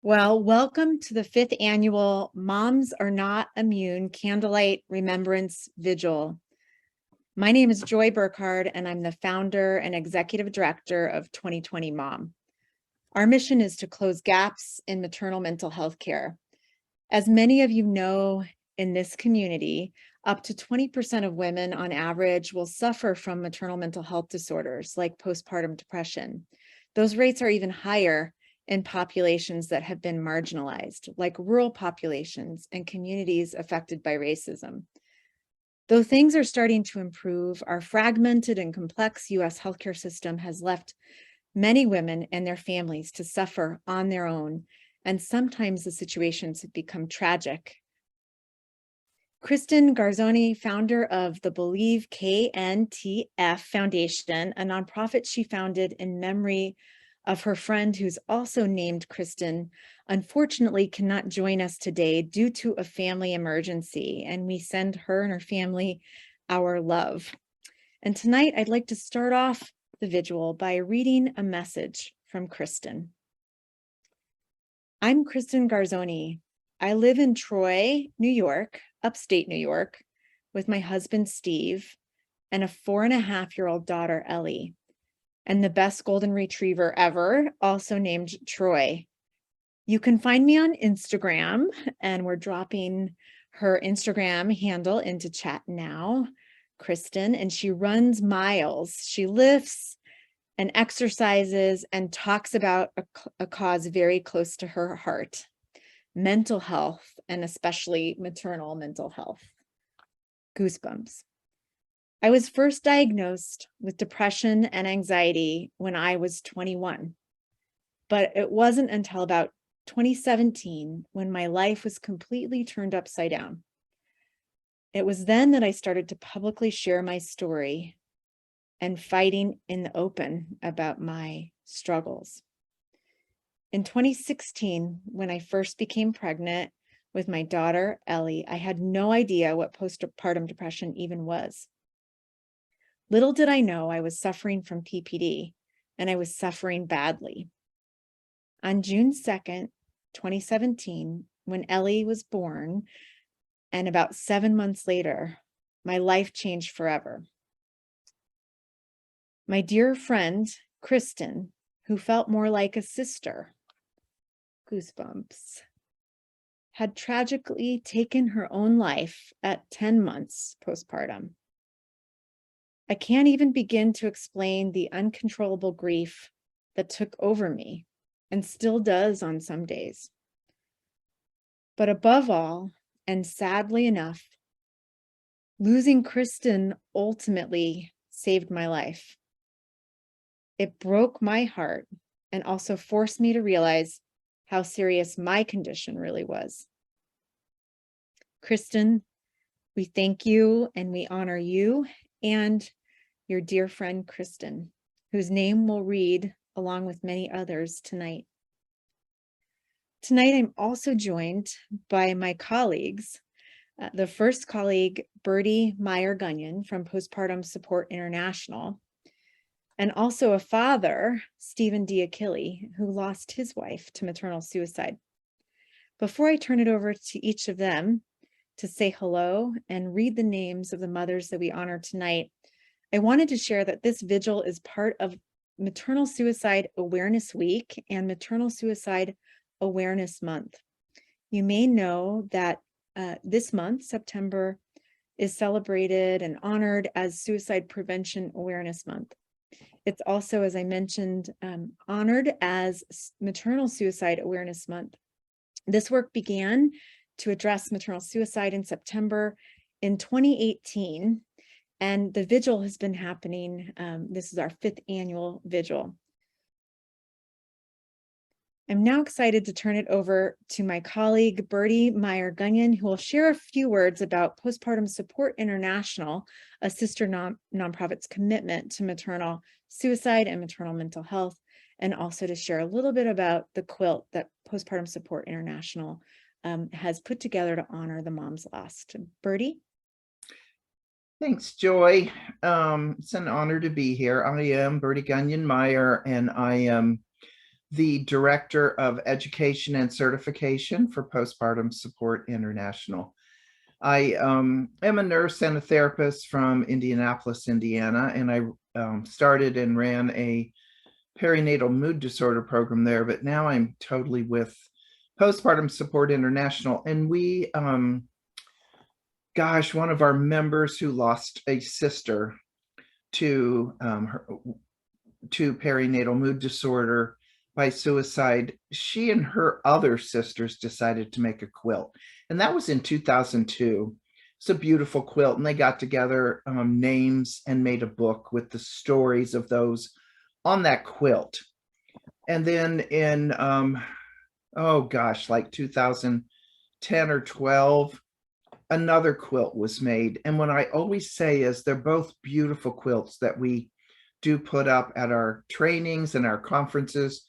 Well, welcome to the 5th annual Moms Are Not Immune Candlelight Remembrance Vigil. My name is Joy Burkhardt, and I'm the founder and executive director of 2020 Mom. Our mission is to close gaps in maternal mental health care. As many of you know, in this community, up to 20% of women on average will suffer from maternal mental health disorders like postpartum depression. Those rates are even higher in populations that have been marginalized, like rural populations and communities affected by racism. Though things are starting to improve, our fragmented and complex US healthcare system has left many women and their families to suffer on their own, and sometimes the situations have become tragic. Kristen Garzoni, founder of the Believe KNTF Foundation, a nonprofit she founded in memory of her friend who's also named Kristen, unfortunately cannot join us today due to a family emergency, and we send her and her family our love. And tonight I'd like to start off the vigil by reading a message from Kristen. I'm Kristen Garzoni. I live in Troy, New York, upstate New York, with my husband, Steve, and a 4.5-year-old daughter, Ellie, and the best golden retriever ever, also named Troy. You can find me on Instagram, and we're dropping her Instagram handle into chat now, Kristen, and she runs miles. She lifts and exercises and talks about a cause very close to her heart: mental health, and especially maternal mental health. Goosebumps. I was first diagnosed with depression and anxiety when I was 21, but it wasn't until about 2017 when my life was completely turned upside down. It was then that I started to publicly share my story and fighting in the open about my struggles. In 2016, when I first became pregnant with my daughter, Ellie, I had no idea what postpartum depression even was. Little did I know I was suffering from PPD, and I was suffering badly. On June 2nd, 2017, when Ellie was born, and about 7 months later, my life changed forever. My dear friend, Kristen, who felt more like a sister, goosebumps, had tragically taken her own life at 10 months postpartum. I can't even begin to explain the uncontrollable grief that took over me and still does on some days. But above all, and sadly enough, losing Kristen ultimately saved my life. It broke my heart and also forced me to realize how serious my condition really was. Kristen, we thank you and we honor you and your dear friend, Kristen, whose name we'll read along with many others tonight. Tonight, I'm also joined by my colleagues. The first colleague, Bertie Meyer-Gunyon from Postpartum Support International, and also a father, Stephen D. Achille, who lost his wife to maternal suicide. Before I turn it over to each of them to say hello and read the names of the mothers that we honor tonight, I wanted to share that this vigil is part of Maternal Suicide Awareness Week and Maternal Suicide Awareness Month. You may know that this month, September, is celebrated and honored as Suicide Prevention Awareness Month. It's also, as I mentioned, honored as Maternal Suicide Awareness Month. This work began to address maternal suicide in September in 2018, and the vigil has been happening. This is our 5th annual vigil. I'm now excited to turn it over to my colleague, Bertie Meyer-Gunyon, who will share a few words about Postpartum Support International, a sister nonprofit's commitment to maternal suicide and maternal mental health, and also to share a little bit about the quilt that Postpartum Support International has put together to honor the moms lost. Bertie? Thanks, Joy. It's an honor to be here. I am Bertie Gunyon Meyer, and I am the Director of Education and Certification for Postpartum Support International. I am a nurse and a therapist from Indianapolis, Indiana, and I started and ran a perinatal mood disorder program there, but now I'm totally with Postpartum Support International. And we, one of our members who lost a sister to perinatal mood disorder by suicide, she and her other sisters decided to make a quilt. And that was in 2002. It's a beautiful quilt. And they got together names and made a book with the stories of those on that quilt. And then in, like 2010 or 12, another quilt was made. And what I always say is they're both beautiful quilts that we do put up at our trainings and our conferences,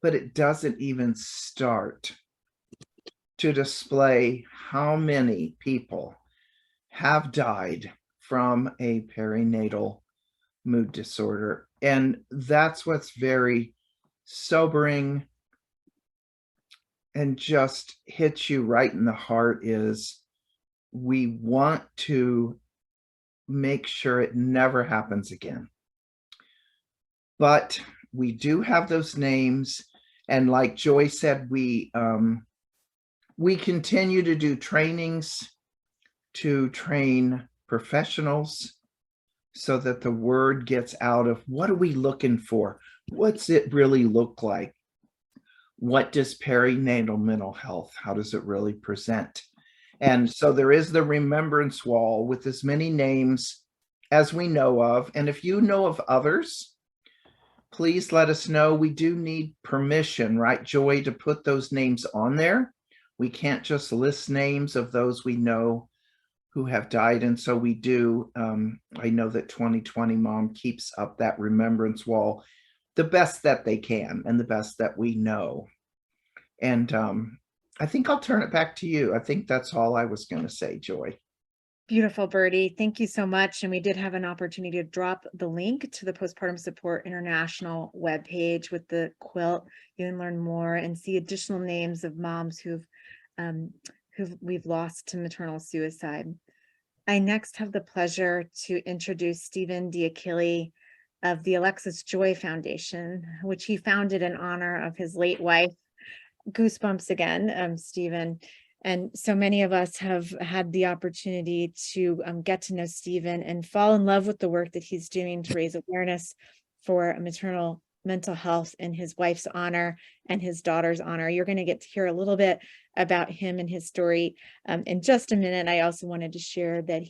but it doesn't even start to display how many people have died from a perinatal mood disorder. And that's what's very sobering and just hits you right in the heart is we want to make sure it never happens again. But we do have those names. And like Joy said, we continue to do trainings to train professionals so that the word gets out of what are we looking for? What's it really look like? What does perinatal mental health, how does it really present? And so there is the remembrance wall with as many names as we know of. And if you know of others, please let us know. We do need permission, right, Joy, to put those names on there. We can't just list names of those we know who have died. And so we do. I know that 2020 Mom keeps up that remembrance wall the best that they can and the best that we know. And I think I'll turn it back to you. I think that's all I was going to say, Joy. Beautiful, Birdie. Thank you so much. And we did have an opportunity to drop the link to the Postpartum Support International webpage with the quilt. You can learn more and see additional names of moms who we've lost to maternal suicide. I next have the pleasure to introduce Stephen D'Achille of the Alexis Joy Foundation, which he founded in honor of his late wife. Goosebumps again, Stephen. And so many of us have had the opportunity to get to know Stephen and fall in love with the work that he's doing to raise awareness for maternal mental health in his wife's honor and his daughter's honor. You're going to get to hear a little bit about him and his story in just a minute. I also wanted to share that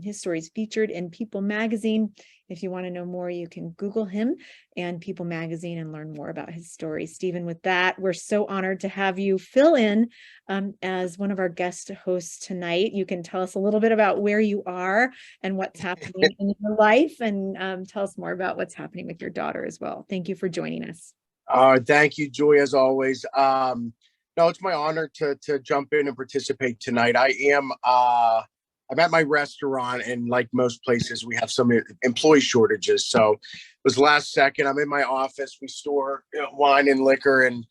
his story is featured in People magazine. If you want to know more, you can Google him and People magazine and learn more about his story. Stephen, with that, we're so honored to have you fill in as one of our guest hosts tonight. You can tell us a little bit about where you are and what's happening in your life, and tell us more about what's happening with your daughter as well. Thank you for joining us. Thank you, Joy, as always. No, it's my honor to jump in and participate tonight. I'm at my restaurant, and like most places, we have some employee shortages. So it was last second. I'm in my office. We store wine and liquor and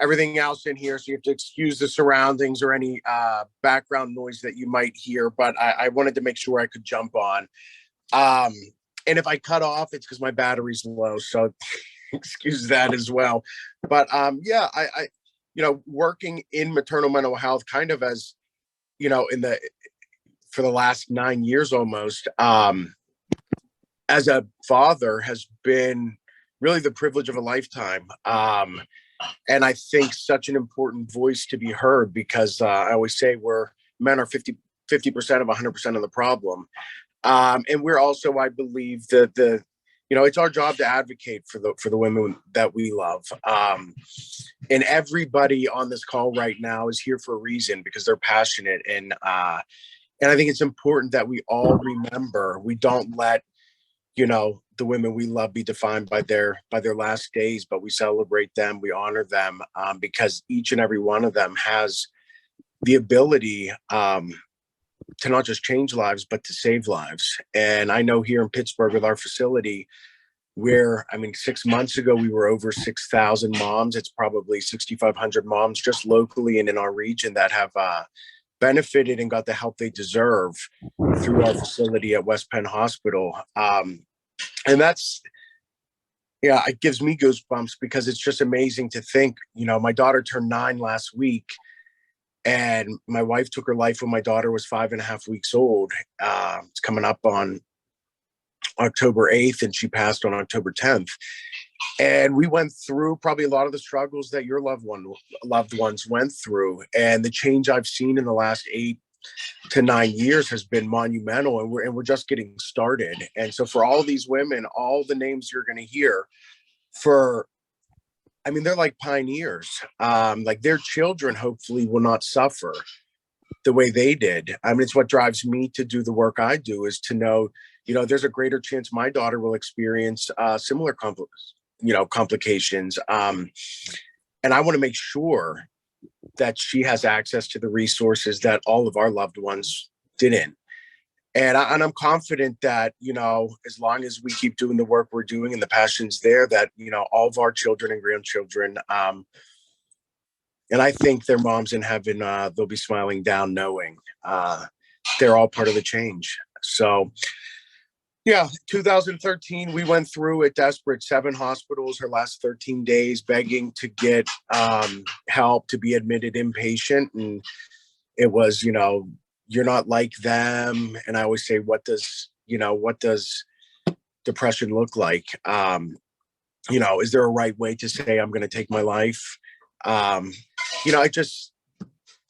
everything else in here. So you have to excuse the surroundings or any background noise that you might hear. But I wanted to make sure I could jump on. And if I cut off, it's because my battery's low. So excuse that as well. But I working in maternal mental health kind of as, for the last 9 years almost, as a father has been really the privilege of a lifetime. And I think such an important voice to be heard because I always say men are 50% of 100% of the problem. And we're also, I believe that it's our job to advocate for the women that we love. And everybody on this call right now is here for a reason because they're passionate. And I think it's important that we all remember we don't let, the women we love be defined by their last days, but we celebrate them, we honor them because each and every one of them has the ability to not just change lives, but to save lives. And I know here in Pittsburgh with our facility, I mean, 6 months ago, we were over 6,000 moms. It's probably 6,500 moms just locally and in our region that have benefited and got the help they deserve through our facility at West Penn Hospital. And that's, yeah, it gives me goosebumps because it's just amazing to think, my daughter turned 9 last week, and my wife took her life when my daughter was 5.5 weeks old. It's coming up on October 8th, and she passed on October 10th. And we went through probably a lot of the struggles that your loved ones went through. And the change I've seen in the last 8 to 9 years has been monumental, and we're just getting started. And so for all these women, all the names you're going to hear, they're like pioneers. Like their children hopefully will not suffer the way they did. I mean, it's what drives me to do the work I do, is to know, there's a greater chance my daughter will experience similar complications. And I want to make sure that she has access to the resources that all of our loved ones didn't. And I'm confident that, as long as we keep doing the work we're doing and the passion's there, that, all of our children and grandchildren, and I think their moms in heaven, they'll be smiling down knowing they're all part of the change. So, yeah, 2013, we went through it desperate, 7 hospitals her last 13 days, begging to get help to be admitted inpatient. And it was, you're not like them. And I always say, what does depression look like? Is there a right way to say I'm going to take my life?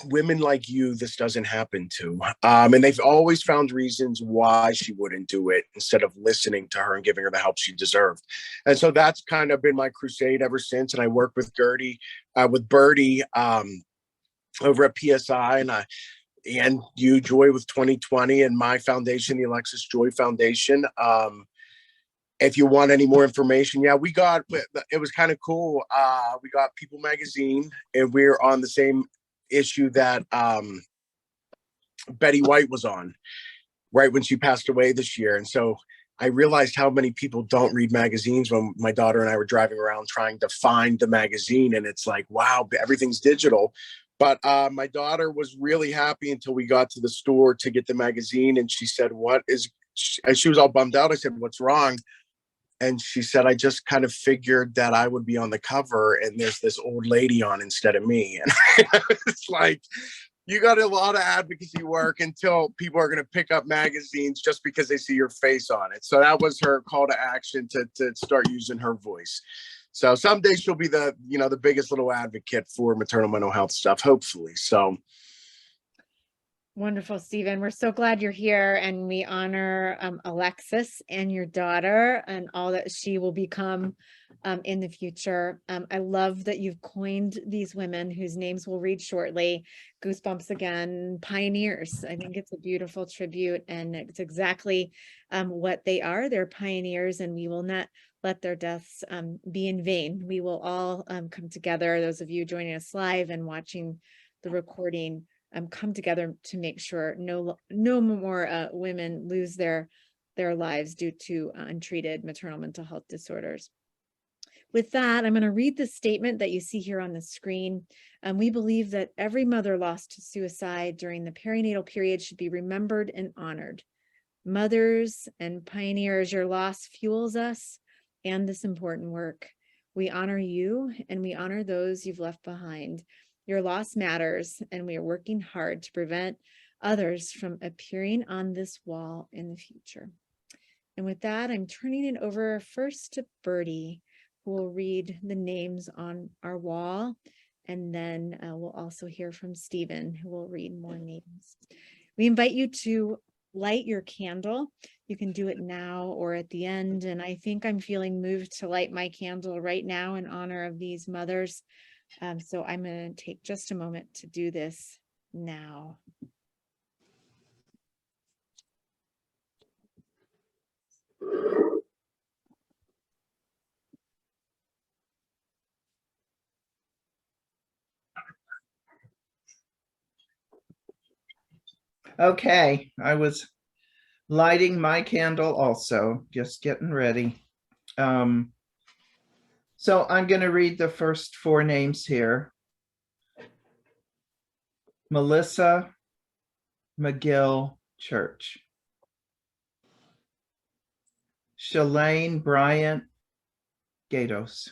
Women like you, this doesn't happen to. And they've always found reasons why she wouldn't do it instead of listening to her and giving her the help she deserved. And so that's kind of been my crusade ever since. And I work with Birdie over at PSI, and you, Joy, with 2020, and my foundation, the Alexis Joy Foundation. If you want any more information, it was kind of cool. We got People Magazine, and we're on the same issue that Betty White was on right when she passed away this year. And so I realized how many people don't read magazines when my daughter and I were driving around trying to find the magazine. And it's like, wow, everything's digital. But my daughter was really happy until we got to the store to get the magazine. And she said, she was all bummed out. I said, what's wrong? And she said, I just kind of figured that I would be on the cover and there's this old lady on instead of me. And it's like, you got a lot of advocacy work until people are going to pick up magazines just because they see your face on it. So that was her call to action to start using her voice. So someday she'll be the biggest little advocate for maternal mental health stuff, hopefully. So. Wonderful, Stephen. We're so glad you're here, and we honor Alexis and your daughter and all that she will become in the future. I love that you've coined these women whose names we'll read shortly. Goosebumps again, pioneers. I think it's a beautiful tribute, and it's exactly what they are. They're pioneers, and we will not let their deaths be in vain. We will all come together, those of you joining us live and watching the recording, come together to make sure no more women lose their lives due to untreated maternal mental health disorders. With that, I'm going to read the statement that you see here on the screen. We believe that every mother lost to suicide during the perinatal period should be remembered and honored. Mothers and pioneers, your loss fuels us and this important work. We honor you, and we honor those you've left behind. Your loss matters, and we are working hard to prevent others from appearing on this wall in the future. And with that, I'm turning it over first to Birdie, who will read the names on our wall, and then we'll also hear from Stephen, who will read more names. We invite you to light your candle. You can do it now or at the end, and I think I'm feeling moved to light my candle right now in honor of these mothers. So I'm going to take just a moment to do this now. Okay, I was lighting my candle also, just getting ready. So I'm going to read the first four names here. Melissa McGill Church. Shalane Bryant Gatos.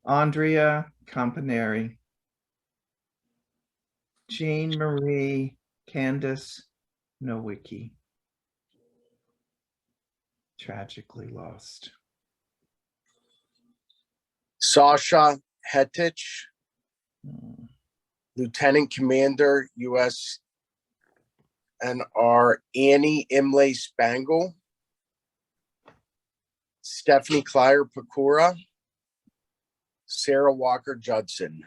Andrea Campaneri. Jean Marie Candace Nowicki. Tragically lost. Sasha Hetich, Hmm. Lieutenant Commander, U.S. NR Annie Imlay Spangle, Stephanie Clyer Pecora, Sarah Walker Judson.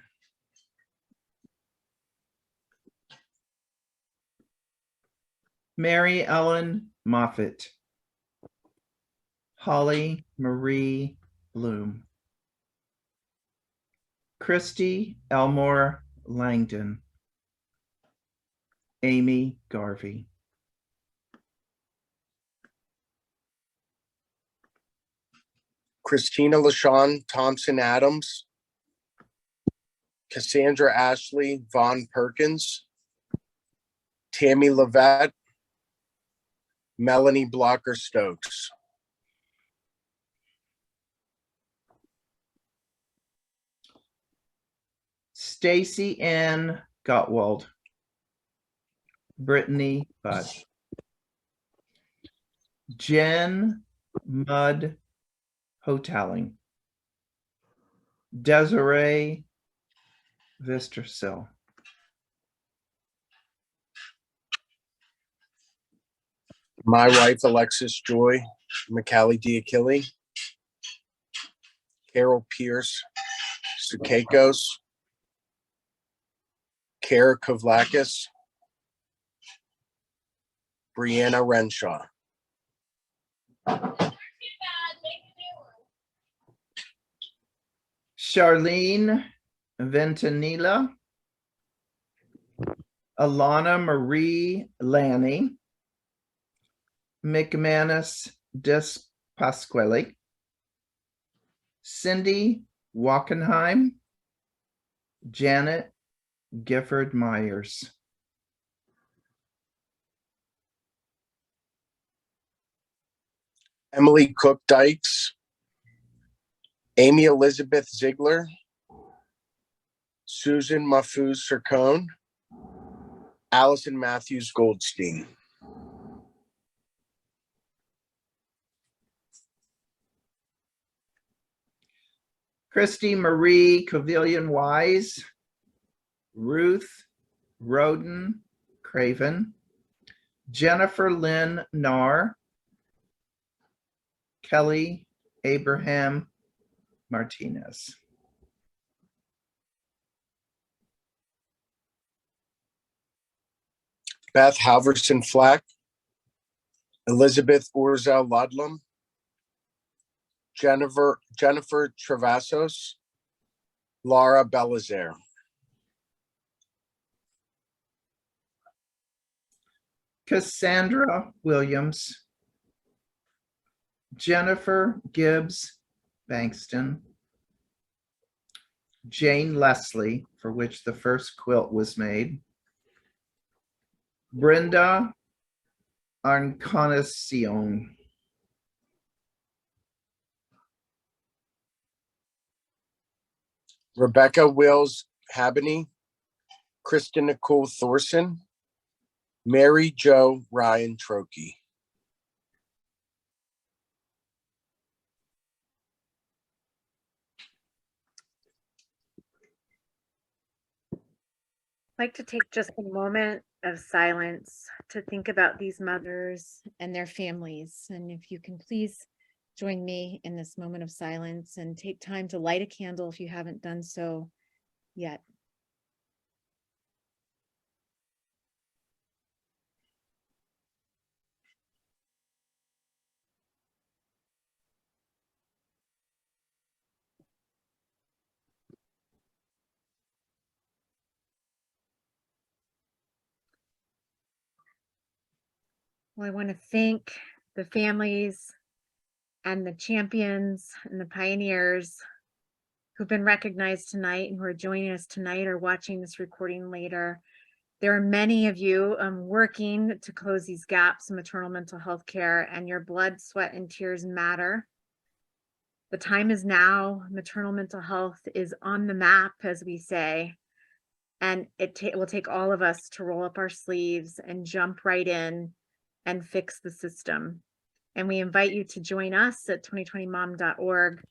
Mary Ellen Moffett. Holly Marie Bloom. Christy Elmore Langdon. Amy Garvey. Christina LaShawn Thompson Adams, Cassandra Ashley Von Perkins, Tammy Levette, Melanie Blocker Stokes. Stacy Ann Gottwald. Brittany Budd. Jen Mudd Hoteling. Desiree Vistersill. My wife, Alexis Joy McCallie Diachille, Carol Pierce Sukakos, Kara Kovlakis, Brianna Renshaw. Charlene Ventanilla. Alana Marie Lanny. McManus Despasquale. Cindy Wackenheim. Janet Gifford Myers. Emily Cook Dykes, Amy Elizabeth Ziegler, Susan Mahfouz Sircone, Allison Matthews Goldstein. Christy Marie Covillion Wise. Ruth Roden Craven. Jennifer Lynn Narr. Kelly Abraham Martinez. Beth Halverson Flack, Elizabeth Orzel Ludlam, Jennifer Travasos, Laura Belizaire. Cassandra Williams. Jennifer Gibbs Bankston. Jane Leslie, for which the first quilt was made. Brenda Encarnacion. Rebecca Wills Habany, Kristen Nicole Thorson, Mary Jo Ryan Trokey. I'd like to take just a moment of silence to think about these mothers and their families. And if you can please join me in this moment of silence and take time to light a candle if you haven't done so yet. Well, I want to thank the families and the champions and the pioneers who've been recognized tonight and who are joining us tonight or watching this recording later. There are many of you working to close these gaps in maternal mental health care, and your blood, sweat, and tears matter. The time is now. Maternal mental health is on the map, as we say, and it will take all of us to roll up our sleeves and jump right in and fix the system. And we invite you to join us at 2020mom.org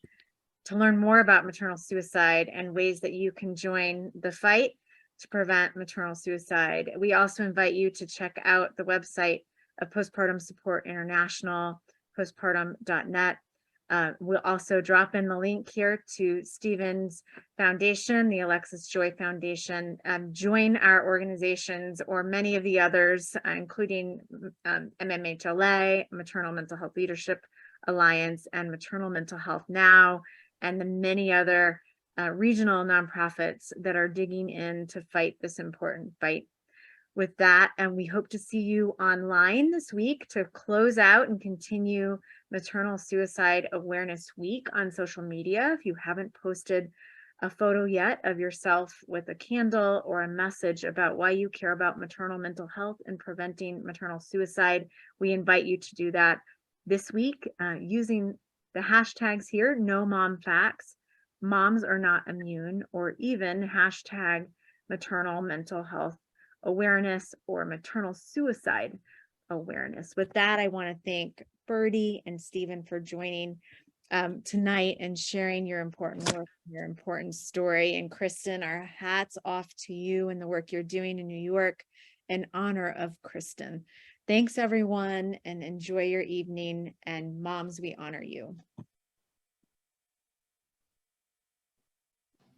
to learn more about maternal suicide and ways that you can join the fight to prevent maternal suicide. We also invite you to check out the website of Postpartum Support International, postpartum.net. We'll also drop in the link here to Stephen's foundation, the Alexis Joy Foundation. Join our organizations or many of the others, including MMHLA, Maternal Mental Health Leadership Alliance, and Maternal Mental Health Now, and the many other regional nonprofits that are digging in to fight this important fight. With that, and we hope to see you online this week to close out and continue Maternal Suicide Awareness Week on social media. If you haven't posted a photo yet of yourself with a candle or a message about why you care about maternal mental health and preventing maternal suicide, we invite you to do that this week using the hashtags here, #NoMomFacts, moms are not immune, or even hashtag maternal mental health awareness or maternal suicide awareness. With that, I want to thank Birdie and Stephen for joining tonight and sharing your important work, your important story. And Kristen, our hats off to you and the work you're doing in New York in honor of Kristen. Thanks, everyone, and enjoy your evening. And moms, we honor you.